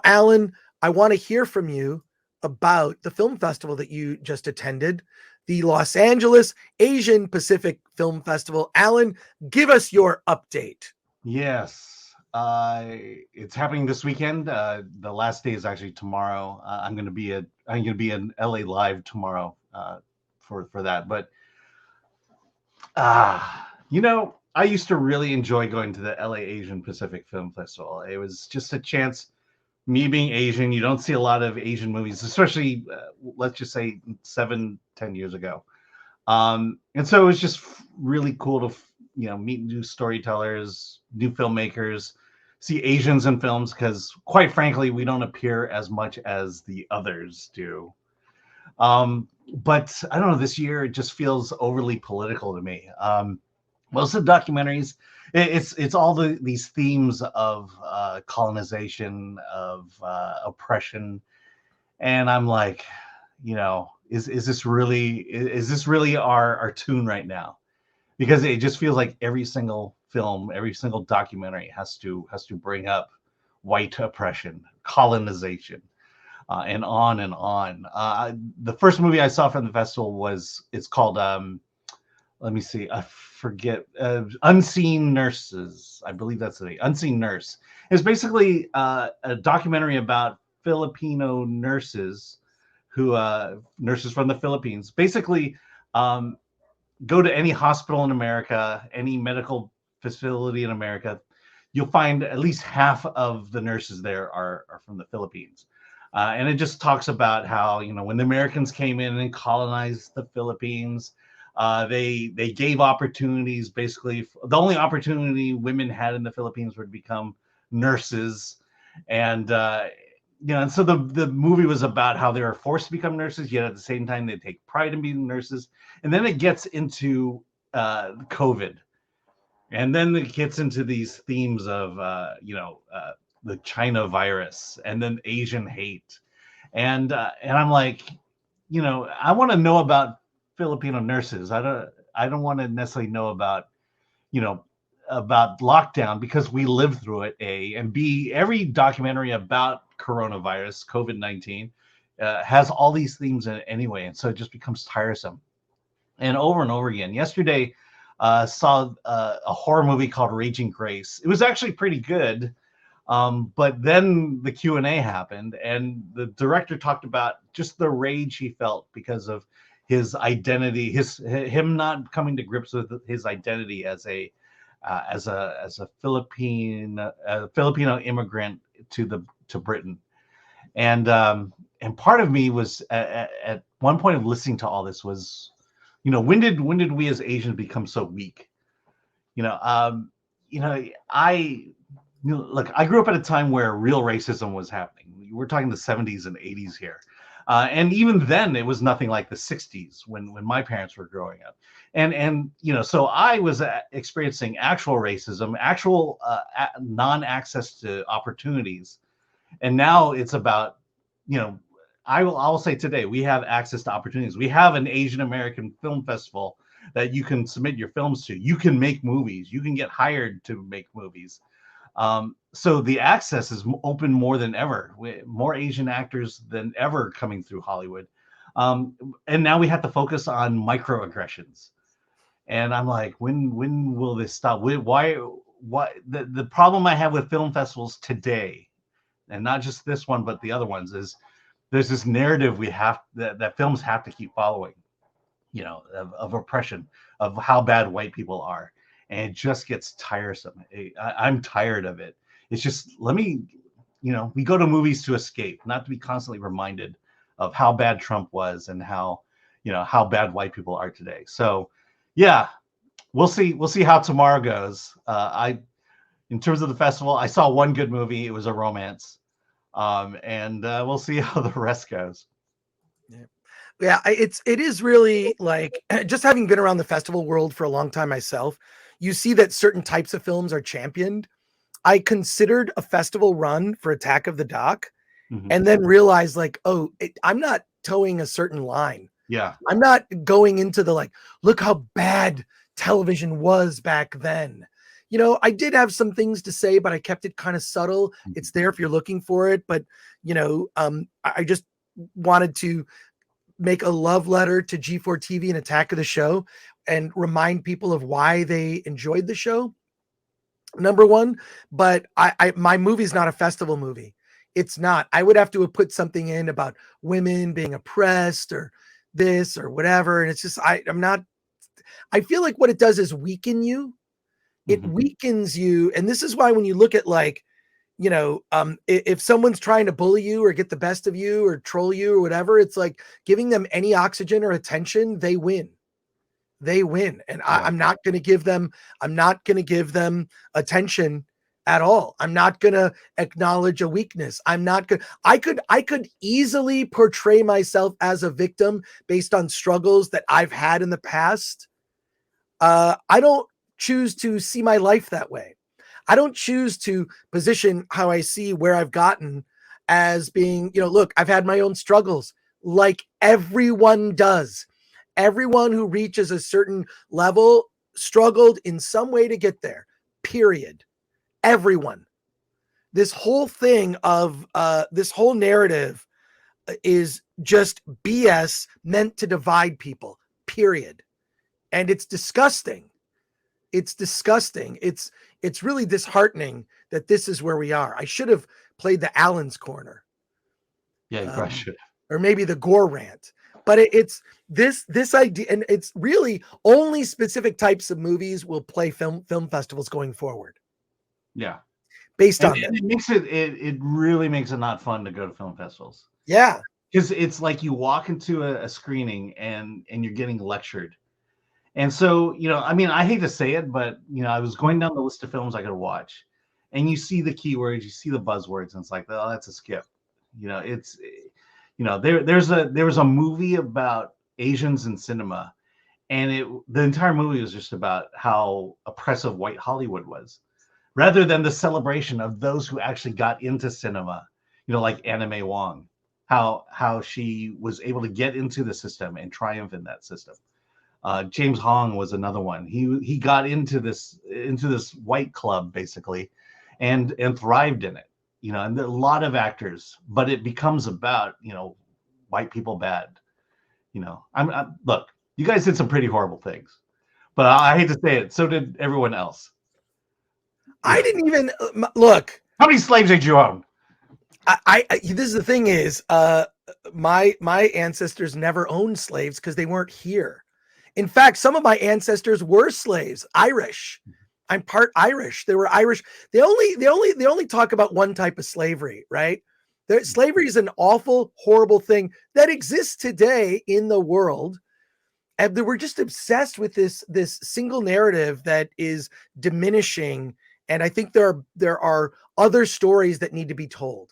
Alan, I want to hear from you about the film festival that you just attended, the Los Angeles Asian Pacific Film Festival. Alan, give us your update. Yes, it's happening this weekend. The last day is actually tomorrow. I'm gonna be in LA live tomorrow for that. But I used to really enjoy going to the LA Asian Pacific Film Festival. It was just a chance. Me being Asian, you don't see a lot of Asian movies, especially let's just say 7-10 years ago. And so it was just really cool to meet new storytellers, new filmmakers, see Asians in films, because quite frankly we don't appear as much as the others do. But I don't know, this year it just feels overly political to me. Most of the documentaries, it's all these themes of colonization, of oppression, and I'm like, is this really our tune right now? Because it just feels like every single film, every single documentary has to bring up white oppression, colonization, and on and on. The first movie I saw from the festival it's called let me see, I forget, Unseen Nurses. I believe that's the name, Unseen Nurse. It's basically a documentary about Filipino nurses nurses from the Philippines, basically go to any hospital in America, any medical facility in America, you'll find at least half of the nurses there are from the Philippines. And it just talks about how, when the Americans came in and colonized the Philippines, they gave opportunities. Basically, the only opportunity women had in the Philippines were to become nurses. And and so the movie was about how they were forced to become nurses, yet at the same time they take pride in being nurses. And then it gets into COVID, and then it gets into these themes of the China virus, and then Asian hate, and I'm like, I want to know about Filipino nurses. I don't want to necessarily know about about lockdown, because we lived through it, A, and B, every documentary about coronavirus, COVID-19, has all these themes in it anyway, and so it just becomes tiresome. And over again. Yesterday, saw a horror movie called Raging Grace. It was actually pretty good, but then the Q&A happened, and the director talked about just the rage he felt because of his identity, him not coming to grips with his identity as a Filipino immigrant to Britain. And part of me was at one point of listening to all this was, when did we as Asians become so weak? Look, I grew up at a time where real racism was happening. We're talking the 70s and 80s here. And even then, it was nothing like the 60s when my parents were growing up. And so I was experiencing actual racism, actual non-access to opportunities. And now it's about, I will say today, we have access to opportunities. We have an Asian American Film Festival that you can submit your films to. You can make movies. You can get hired to make movies. So the access is open more than ever. More Asian actors than ever coming through Hollywood. And now we have to focus on microaggressions. And I'm like, when will this stop? Why the problem I have with film festivals today, and not just this one, but the other ones, is there's this narrative that films have to keep following, of oppression, of how bad white people are. And it just gets tiresome. I'm tired of it. It's just, we go to movies to escape, not to be constantly reminded of how bad Trump was and how bad white people are today. So, yeah, we'll see how tomorrow goes. In terms of the festival, I saw one good movie. It was a romance. And we'll see how the rest goes. Yeah, it is really like, just having been around the festival world for a long time myself, you see that certain types of films are championed. I considered a festival run for Attack of the Doc, and then realized I'm not towing a certain line. Yeah. I'm not going into the look how bad television was back then. you know, I did have some things to say, but I kept it kind of subtle. It's there if you're looking for it. But, you know, I just wanted to make a love letter to G4 TV and Attack of the Show and remind people of why they enjoyed the show. Number one, but my movie's not a festival movie. It's not. I would have to have put something in about women being oppressed or this or whatever. And it's just, I'm not, I feel like what it does is weaken you. It weakens you. And this is why when you look at like, you know, if someone's trying to bully you or get the best of you or troll you or whatever, it's like giving them any oxygen or attention, they win. They win. And I'm not going to give them attention at all. I'm not going to acknowledge a weakness. I'm not going I could easily portray myself as a victim based on struggles that I've had in the past. I don't choose to see my life that way. I don't choose to position how I see where I've gotten as being, you know, look, I've had my own struggles like everyone does. Everyone who reaches a certain level struggled in some way to get there, period. Everyone. This whole thing of this whole narrative is just BS meant to divide people, period. And it's disgusting. It's disgusting. It's really disheartening that this is where we are. I should have played the Allen's Corner. Yeah, you probably should. Or maybe the Gore rant. But it's this idea, and it's really only specific types of movies will play film festivals going forward. Yeah, based on it makes it really makes it not fun to go to film festivals. Yeah, because it's like you walk into a screening and you're getting lectured. And so, you know, I mean, I hate to say it, but you know, I was going down the list of films I could watch, and you see the keywords, you see the buzzwords, and it's like, oh, that's a skip. You know, it's. You know, there was a movie about Asians in cinema, and the entire movie was just about how oppressive white Hollywood was, rather than the celebration of those who actually got into cinema. You know, like Anna May Wong, how she was able to get into the system and triumph in that system. James Hong was another one. He got into this white club basically, and thrived in it. You know, and there are a lot of actors, but it becomes about, you know, white people bad. You know, I'm look, you guys did some pretty horrible things, but I hate to say it, so did everyone else. I didn't even look. How many slaves did you own? I this is the thing is, my ancestors never owned slaves because they weren't here. In fact, some of my ancestors were slaves, Irish. I'm part Irish. They were Irish. They only talk about one type of slavery, right? Slavery is an awful, horrible thing that exists today in the world. And we're just obsessed with this single narrative that is diminishing. And I think there are other stories that need to be told.